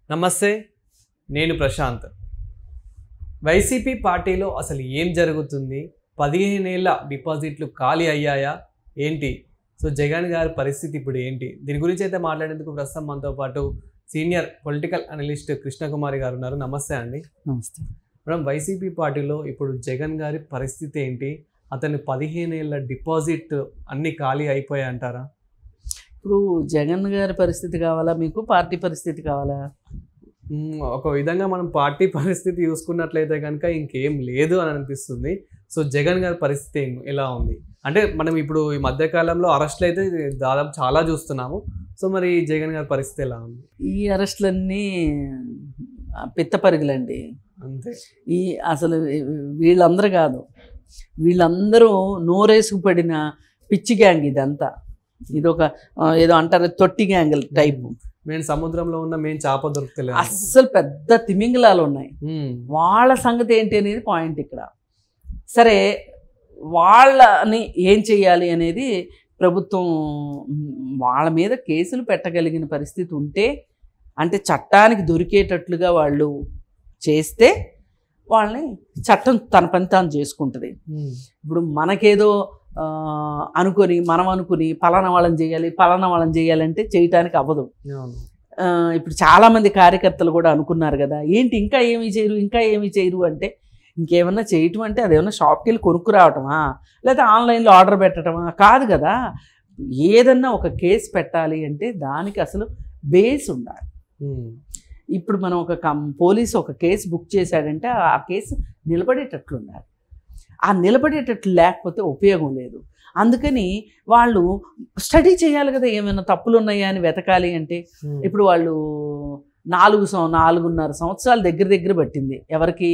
నమస్తే, నేను ప్రశాంత్. వైసీపీ పార్టీలో అసలు ఏం జరుగుతుంది? 15 ఏళ్ల డిపాజిట్లు ఖాళీ అయ్యాయా ఏంటి? సో జగన్ గారి పరిస్థితి ఇప్పుడు ఏంటి? దీని గురించి అయితే మాట్లాడేందుకు ప్రస్తుతం మనతో పాటు సీనియర్ పొలిటికల్ అనలిస్ట్ కృష్ణకుమారి గారు ఉన్నారు. నమస్తే అండి. నమస్తే మేడం, వైసీపీ పార్టీలో ఇప్పుడు జగన్ గారి పరిస్థితి ఏంటి? అతని 15 ఏళ్ల డిపాజిట్ అన్ని ఖాళీ అయిపోయాయి అంటారా? ఇప్పుడు జగన్ గారి పరిస్థితి కావాలా మీకు, పార్టీ పరిస్థితి కావాలా? ఒక విధంగా మనం పార్టీ పరిస్థితి చూసుకున్నట్లయితే కనుక ఇంకేం లేదు అని అనిపిస్తుంది. సో జగన్ గారి పరిస్థితి ఎలా ఉంది అంటే, మనం ఇప్పుడు ఈ మధ్యకాలంలో అరెస్టులు అయితే దాదాపు చాలా చూస్తున్నాము. సో మరి జగన్ గారి పరిస్థితి ఎలా ఉంది? ఈ అరెస్టులన్నీ పిత్తపరుగులండి. అంతే. ఈ అసలు వీళ్ళందరూ కాదు, వీళ్ళందరూ నోరేసుకుపడిన పిచ్చి గ్యాంగ్ ఇదంతా. ఇదొక ఏదో అంటారు తొట్టి గ్యాంగ్ టైపు. మేము సముద్రంలో ఉన్న మేము చేప దొరుకుతలేదు, అస్సలు పెద్ద తిమింగలాలు ఉన్నాయి. వాళ్ళ సంగతి ఏంటి అనేది పాయింట్ ఇక్కడ. సరే, వాళ్ళని ఏం చేయాలి అనేది ప్రభుత్వం వాళ్ళ మీద కేసులు పెట్టగలిగిన పరిస్థితి ఉంటే, అంటే చట్టానికి దొరికేటట్లుగా వాళ్ళు చేస్తే వాళ్ళని చట్టం తన పని తాను చేసుకుంటుంది. ఇప్పుడు మనకేదో అనుకొని పలానా వాళ్ళని చేయాలంటే చేయటానికి అవ్వదు. ఇప్పుడు చాలామంది కార్యకర్తలు కూడా అనుకున్నారు కదా, ఏంటి ఇంకా ఏమి చేయరు అంటే, ఇంకేమన్నా చేయటం అంటే అదేమన్నా షాప్కి వెళ్ళి కొనుక్కు రావటమా, లేదా ఆన్లైన్లో ఆర్డర్ పెట్టడమా? కాదు కదా. ఏదన్నా ఒక కేసు పెట్టాలి అంటే దానికి అసలు బేస్ ఉండాలి. ఇప్పుడు మనం పోలీసు ఒక కేసు బుక్ చేశాడంటే ఆ కేసు నిలబడేటట్లు ఉండాలి. ఆ నిలబడేటట్లు లేకపోతే ఉపయోగం లేదు. అందుకని వాళ్ళు స్టడీ చేయాలి కదా, ఏమైనా తప్పులు ఉన్నాయా అని వెతకాలి అంటే. ఇప్పుడు వాళ్ళు 4.5 సంవత్సరాలు దగ్గర పట్టింది ఎవరికి?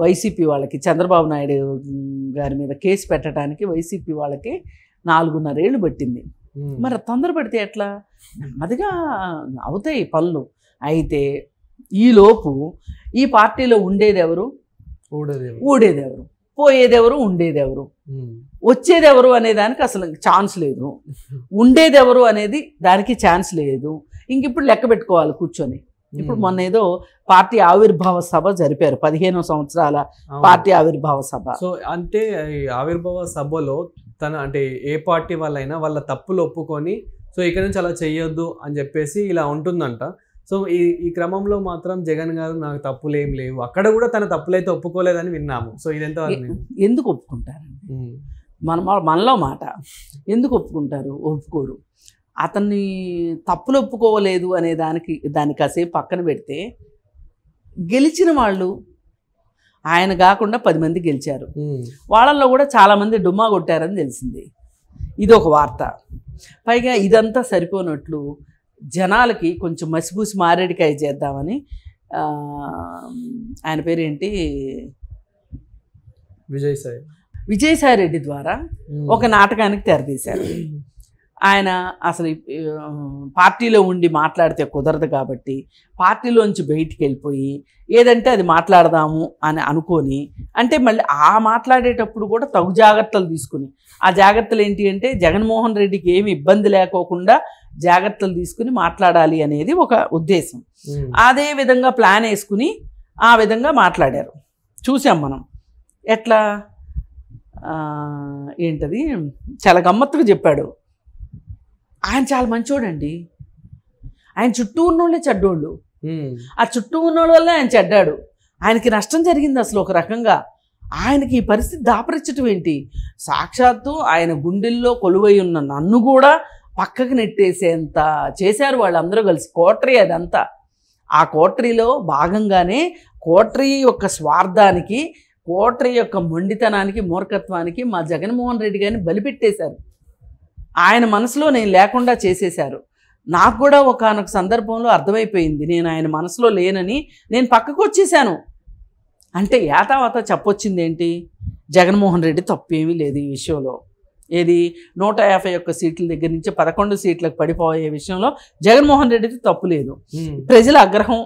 వైసీపీ వాళ్ళకి, చంద్రబాబు నాయుడు గారి మీద కేసు పెట్టడానికి వైసీపీ వాళ్ళకి 4.5 ఏళ్ళు పట్టింది. మరి తొందరపడితే ఎట్లా? నెమ్మదిగా అవుతాయి పనులు. అయితే ఈలోపు ఈ పార్టీలో ఉండేదెవరు, ఊడేదెవరు, పోయేదెవరు, ఉండేదెవరు, వచ్చేదెవరు అనే దానికి అసలు ఛాన్స్ లేదు. ఉండేదెవరు అనేది దానికి ఛాన్స్ లేదు. ఇంక ఇప్పుడు లెక్క పెట్టుకోవాలి కూర్చొని. ఇప్పుడు మొన్న ఏదో పార్టీ ఆవిర్భావ సభ జరిపారు, 15 సంవత్సరాల పార్టీ ఆవిర్భావ సభ. సో అంటే ఈ ఆవిర్భావ సభలో అంటే ఏ పార్టీ వాళ్ళైనా వాళ్ళ తప్పులు ఒప్పుకొని, సో ఇక్కడ నుంచి అలా చెయ్యొద్దు అని చెప్పేసి ఇలా ఉంటుందంట. సో ఈ క్రమంలో మాత్రం జగన్ గారు నాకు తప్పులు ఏం లేవు, అక్కడ కూడా తన తప్పులైతే ఒప్పుకోలేదని విన్నాము. సో ఇదెంత ఎందుకు ఒప్పుకుంటారండి? మనలో మాట ఎందుకు ఒప్పుకుంటారు? ఒప్పుకోరు. అతన్ని తప్పులు ఒప్పుకోలేదు అనే దాన్ని కాసేపు పక్కన పెడితే, గెలిచిన వాళ్ళు ఆయన కాకుండా 10 మంది గెలిచారు. వాళ్ళల్లో కూడా చాలామంది డుమ్మా కొట్టారని తెలిసింది. ఇది ఒక వార్త. పైగా ఇదంతా సరిపోనట్లు జనాలకి కొంచెం మసిపూసి మారేడికాయ చేద్దామని ఆయన పేరేంటి, విజయసాయి రెడ్డి ద్వారా ఒక నాటకానికి తెరదీశారు. ఆయన అసలు పార్టీలో ఉండి మాట్లాడితే కుదరదు కాబట్టి పార్టీలోంచి బయటికి వెళ్ళిపోయి ఏదంటే అది మాట్లాడదాము అని అనుకొని, అంటే మళ్ళీ ఆ మాట్లాడేటప్పుడు కూడా తగు జాగ్రత్తలు తీసుకుని, ఆ జాగ్రత్తలు ఏంటి అంటే జగన్మోహన్ రెడ్డికి ఏమి ఇబ్బంది లేకోకుండా జాగ్రత్తలు తీసుకుని మాట్లాడాలి అనేది ఒక ఉద్దేశం. అదే విధంగా ప్లాన్ వేసుకుని ఆ విధంగా మాట్లాడారు. చూసాం మనం ఎట్లా. ఏంటది చాలా గమ్మత్తుగా చెప్పాడు. ఆయన చాలా మంచోడండి. ఆయన చుట్టూ ఉన్నోళ్ళే చెడ్డోళ్ళు. ఆ చుట్టూ ఉన్నోళ్ళ వల్ల ఆయన చెడ్డాడు. ఆయనకి నష్టం జరిగింది అసలు ఒక రకంగా. ఆయనకి ఈ పరిస్థితి దాపరించటం ఏంటి? సాక్షాత్తు ఆయన గుండెల్లో కొలువై ఉన్న నన్ను కూడా పక్కకి నెట్టేసేంత చేశారు వాళ్ళందరూ కలిసి. కోటరీ అదంతా. ఆ కోటరీలో భాగంగానే కోటరీ యొక్క స్వార్థానికి, కోటరీ యొక్క మొండితనానికి, మూర్ఖత్వానికి మా జగన్మోహన్ రెడ్డి గారిని బలిపెట్టేశారు. ఆయన మనసులో నేను లేకుండా చేసేశారు. నాకు కూడా ఒకానొక సందర్భంలో అర్థమైపోయింది నేను ఆయన మనసులో లేనని. నేను పక్కకు వచ్చేసాను. అంటే యాతావాత చెప్పొచ్చింది ఏంటి? జగన్మోహన్ రెడ్డి తప్పేమీ లేదు ఈ విషయంలో. ఏది 151 సీట్ల దగ్గర నుంచి 11 సీట్లకు పడిపోయే విషయంలో జగన్మోహన్ రెడ్డికి తప్పు లేదు. ప్రజల ఆగ్రహం,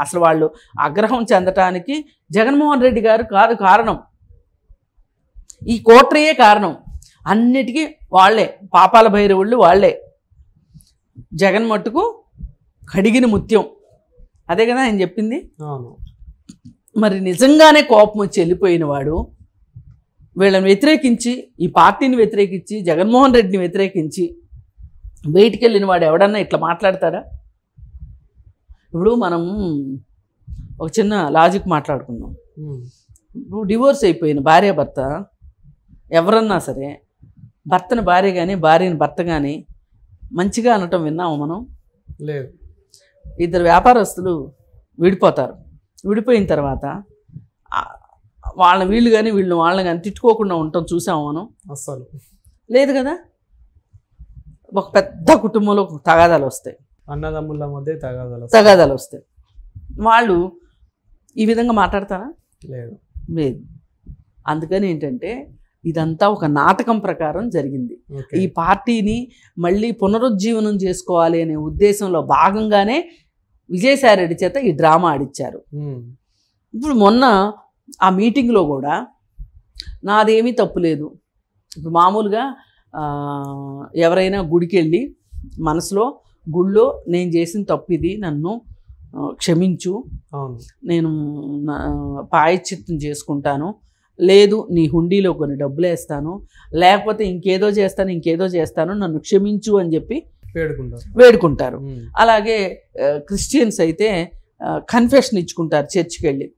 అసలు వాళ్ళు ఆగ్రహం చెందటానికి జగన్మోహన్ రెడ్డి గారు కాదు కారణం, ఈ కోటరీయే కారణం. అన్నిటికీ వాళ్ళే పాపాల భైరవుళ్ళు వాళ్ళే. జగన్ మట్టుకు కడిగిన ముత్యం, అదే కదా ఆయన చెప్పింది. అవును. మరి నిజంగానే కోపం వచ్చి వెళ్ళిపోయిన వాడు వీళ్ళని వ్యతిరేకించి, ఈ పార్టీని వ్యతిరేకించి, జగన్మోహన్ రెడ్డిని వ్యతిరేకించి బయటికి వెళ్ళిన వాడు ఎవడన్నా ఇట్లా మాట్లాడతాడా? ఇప్పుడు మనం ఒక చిన్న లాజిక్ మాట్లాడుకుందాం. ఇప్పుడు డివోర్స్ అయిపోయిన భార్యాభర్త ఎవరన్నా సరే భర్తను భార్య కానీ భార్యని భర్త కానీ మంచిగా అనటం విన్నాము మనం? లేదు. ఇద్దరు వ్యాపారస్తులు విడిపోతారు. విడిపోయిన తర్వాత వాళ్ళ వీళ్ళు కానీ వీళ్ళు వాళ్ళని కానీ తిట్టుకోకుండా ఉండటం చూసాము మనం? అస్సలు లేదు కదా. ఒక పెద్ద కుటుంబంలో తగాదాలు వస్తాయి, అన్నదమ్ముల మధ్య తగాదాలు వస్తాయి. వాళ్ళు ఈ విధంగా మాట్లాడతారా? లేదు. లేదు. అందుకని ఏంటంటే ఇదంతా ఒక నాటకం ప్రకారం జరిగింది. ఈ పార్టీని మళ్ళీ పునరుజ్జీవనం చేసుకోవాలి అనే ఉద్దేశంలో భాగంగానే విజయసాయిరెడ్డి చేత ఈ డ్రామా ఆడిచ్చారు. ఇప్పుడు మొన్న ఆ మీటింగ్లో కూడా నాదేమీ తప్పు లేదు. ఇప్పుడు మామూలుగా ఎవరైనా గుడికి వెళ్ళి మనసులో గుళ్ళో నేను చేసిన తప్పు ఇది, నన్ను క్షమించు, నేను ప్రాయశ్చిత్తం చేసుకుంటాను, లేదు నీ హుండీలో కొన్ని డబ్బులు వేస్తాను, లేకపోతే ఇంకేదో చేస్తాను, నన్ను క్షమించు అని చెప్పి వేడుకుంటారు. అలాగే క్రిస్టియన్స్ అయితే కన్ఫెషన్ ఇచ్చుకుంటారు చర్చికి వెళ్ళి.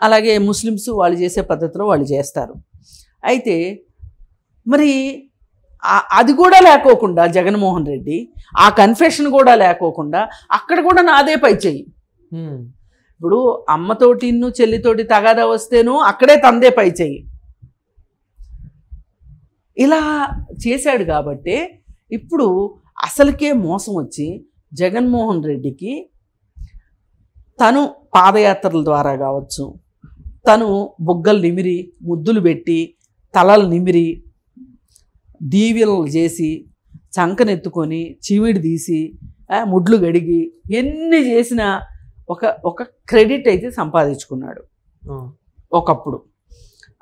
అలాగే ముస్లిమ్స్ వాళ్ళు చేసే పద్ధతిలో వాళ్ళు చేస్తారు. అయితే మరి అది కూడా లేకోకుండా జగన్మోహన్ రెడ్డి ఆ కన్ఫెషన్ కూడా లేకోకుండా అక్కడ కూడా నాదే పై చెయ్యి. ఇప్పుడు అమ్మతోటి చెల్లితోటి తగాదా వస్తేనూ అక్కడే తందే పై చెయ్యి. ఇలా చేశాడు కాబట్టి ఇప్పుడు అసలుకే మోసం వచ్చి జగన్మోహన్ రెడ్డికి తను పాదయాత్రల ద్వారా కావచ్చు, తను బుగ్గలు నిమిరి ముద్దులు పెట్టి తలలు నిమిరి దీవెనలు చేసి చంకనెత్తుకొని చీమిడి తీసి ముడ్లు గడిగి ఎన్ని చేసినా ఒక క్రెడిట్ అయితే సంపాదించుకున్నాడు. ఒకప్పుడు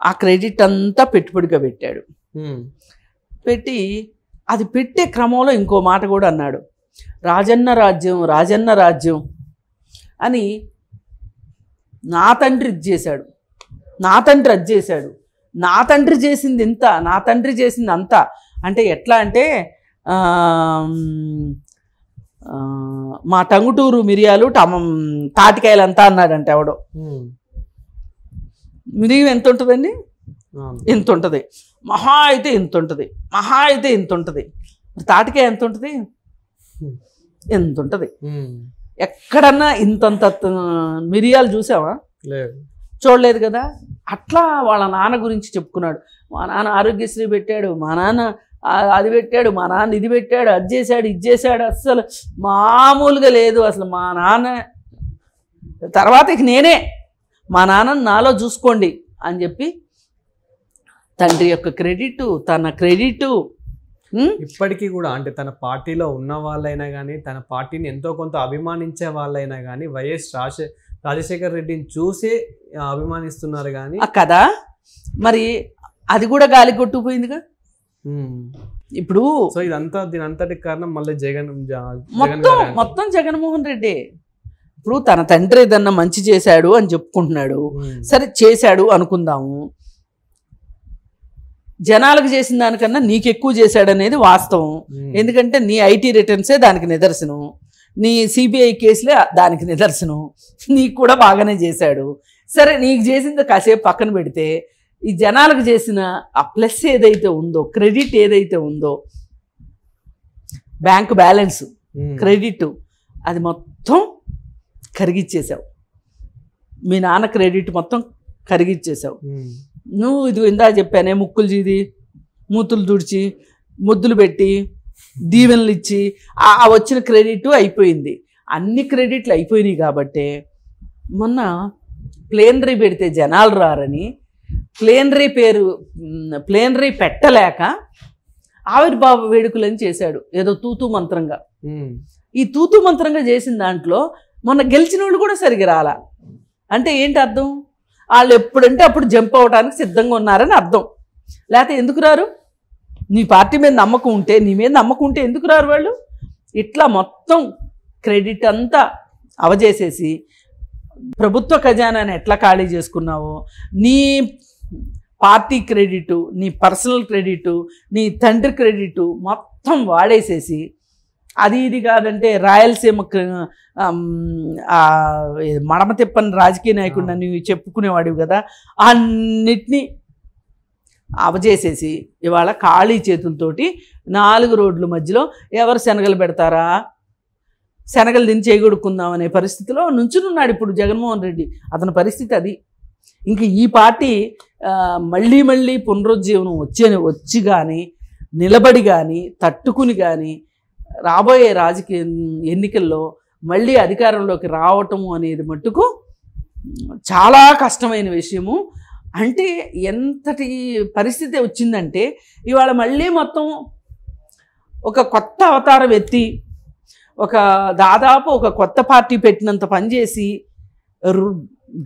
ఆ క్రెడిట్ అంతా పెట్టుబడిగా పెట్టాడు. పెట్టి అది పెట్టే క్రమంలో ఇంకో మాట కూడా అన్నాడు, రాజన్న రాజ్యం అని. నా తండ్రి ఇది చేశాడు, నా తండ్రి అది చేశాడు, నా తండ్రి చేసింది ఇంత, నా తండ్రి చేసింది అంతా. అంటే ఎట్లా అంటే మా టంగుటూరు మిరియాలు తాటికాయలు అంతా అన్నాడంటే ఎవడో. మిరియం ఎంత ఉంటుందండి? ఎంత ఉంటుంది? మహా అయితే ఇంత ఉంటుంది. తాటికాయ ఎంత ఉంటుంది? ఎంత ఉంటుంది? ఎక్కడన్నా ఇంతంత మిరియాలు చూసావా? చూడలేదు కదా. అట్లా వాళ్ళ నాన్న గురించి చెప్పుకున్నాడు. మా నాన్న ఆరోగ్యశ్రీ పెట్టాడు, మా నాన్న అది పెట్టాడు, మా నాన్న ఇది పెట్టాడు, అది చేశాడు, ఇది చేశాడు, అస్సలు మామూలుగా లేదు అసలు. మా నాన్న తర్వాత ఇక నేనే, మా నాన్నని నాలో చూసుకోండి అని చెప్పి తండ్రి యొక్క క్రెడిట్, తన క్రెడిట్ ఇప్పటికీ కూడా అంటే తన పార్టీలో ఉన్న వాళ్ళైనా కానీ, తన పార్టీని ఎంతో కొంత అభిమానించే వాళ్ళైనా కానీ వైఎస్ రాజశేఖర రెడ్డిని చూసి అభిమానిస్తున్నారు కానీ కదా. మరి అది కూడా గాలి కొట్టుకుపోయిందిగా. ఇప్పుడు సో ఇదంతా దీనంతటి కారణం మళ్ళీ మొత్తం జగన్మోహన్ రెడ్డి. ఇప్పుడు తన తండ్రి ఏదన్నా మంచి చేశాడు అని చెప్పుకుంటున్నాడు. సరే చేశాడు అనుకుందాము, జనాలకు చేసిన దానికన్నా నీకు ఎక్కువ చేశాడనేది వాస్తవం. ఎందుకంటే నీ ఐటీ రిటర్న్సే దానికి నిదర్శనం, నీ సిబిఐ కేసులే దానికి నిదర్శనం. నీకు కూడా బాగానే చేశాడు. సరే నీకు చేసింది కాసేపు పక్కన పెడితే ఈ జనాలకు చేసిన ఆ ప్లస్ ఏదైతే ఉందో, క్రెడిట్ ఏదైతే ఉందో, బ్యాంక్ బ్యాలెన్స్, క్రెడిట్, అది మొత్తం కరిగిచ్చేసావు. మీ నాన్న క్రెడిట్ మొత్తం కరిగిచ్చేసావు. నువ్వు ఇది ఇందా చెప్పానే, ముక్కులు చీది మూతులు తుడిచి ముద్దులు పెట్టి దీవెనలు ఇచ్చి ఆ వచ్చిన క్రెడిట్ అయిపోయింది. అన్ని క్రెడిట్లు అయిపోయినాయి కాబట్టి మొన్న ప్లేనరీ పెడితే జనాలు రారని ప్లేనరీ పెట్టలేక ఆవిర్భావ వేడుకలని చేశాడు ఏదో తూతూ మంత్రంగా. ఈ తూతూ మంత్రంగా చేసిన దాంట్లో మొన్న గెలిచిన వాళ్ళు కూడా సరిగా రాలా. అంటే ఏంటి అర్థం? వాళ్ళు ఎప్పుడంటే అప్పుడు జంప్ అవడానికి సిద్ధంగా ఉన్నారని అర్థం. లేకపోతే ఎందుకు రారు? నీ పార్టీ మీద నమ్మకం ఉంటే, నీ మీద నమ్మకం ఉంటే ఎందుకు రారు వాళ్ళు? ఇట్లా మొత్తం క్రెడిట్ అంతా అవజేసేసి ప్రభుత్వ ఖజానాని ఎట్లా ఖాళీ చేసుకున్నావో, నీ పార్టీ క్రెడిటు, నీ పర్సనల్ క్రెడిటు, నీ తండ్రి క్రెడిటు మొత్తం వాడేసేసి, అది ఇది కాదంటే రాయలసీమ మడమ తిప్పని రాజకీయ నాయకుడు నువ్వు చెప్పుకునేవాడివి కదా, అన్నిటినీ అవజేసేసి ఇవాళ ఖాళీ చేతులతోటి 4 రోడ్ల మధ్యలో ఎవరు శనగలు పెడతారా, శనగలు దిని చేయగొడుకుందాం అనే పరిస్థితిలో నుంచునున్నాడు ఇప్పుడు జగన్మోహన్ రెడ్డి. అతని పరిస్థితి అది. ఇంక ఈ పార్టీ మళ్ళీ మళ్ళీ పునరుజ్జీవనం వచ్చి కానీ, నిలబడి కానీ, తట్టుకుని కానీ రాబోయే రాజకీయ ఎన్నికల్లో మళ్ళీ అధికారంలోకి రావటము అనేది మట్టుకు చాలా కష్టమైన విషయము. అంటే ఎంతటి పరిస్థితి వచ్చిందంటే ఇవాళ మళ్ళీ మొత్తం ఒక కొత్త అవతారం ఎత్తి దాదాపు ఒక కొత్త పార్టీ పెట్టినంత పనిచేసి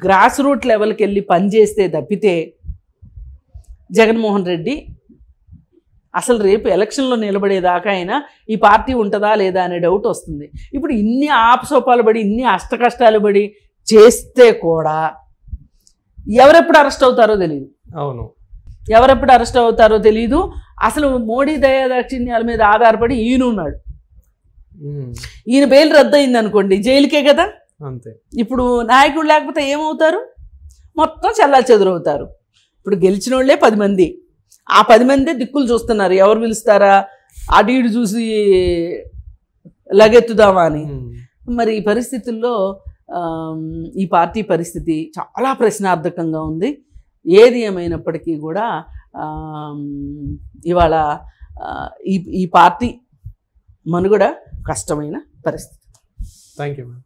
గ్రాస్ రూట్ లెవెల్కి వెళ్ళి పనిచేస్తే తప్పితే జగన్మోహన్ రెడ్డి అసలు రేపు ఎలక్షన్లో నిలబడేదాకా అయినా ఈ పార్టీ ఉంటుందా లేదా అనే డౌట్ వస్తుంది. ఇప్పుడు ఇన్ని ఆపసోపాలు పడి, ఇన్ని అష్టకష్టాలు పడి చేస్తే కూడా ఎవరెప్పుడు అరెస్ట్ అవుతారో తెలియదు. అవును, ఎవరెప్పుడు అరెస్ట్ అవుతారో తెలియదు. అసలు మోడీ దయాదాక్షిణ్యాల మీద ఆధారపడి ఈయన ఉన్నాడు. ఈయన బెయిల్ రద్దయింది అనుకోండి, జైలుకే కదా. అంతే. ఇప్పుడు నాయకుడు లేకపోతే ఏమవుతారు? మొత్తం చెల్లా చెదురవుతారు. ఇప్పుడు గెలిచిన వాళ్ళే 10 మంది, ఆ 10 మందే దిక్కులు చూస్తున్నారు ఎవరు పిలుస్తారా, అటు ఇటు చూసి లగెత్తుదామా అని. మరి ఈ పరిస్థితుల్లో ఈ పార్టీ పరిస్థితి చాలా ప్రశ్నార్థకంగా ఉంది. ఏది ఏమైనప్పటికీ కూడా ఇవాళ ఈ పార్టీ మనుగడ కష్టమైన పరిస్థితి. Thank you ma'am.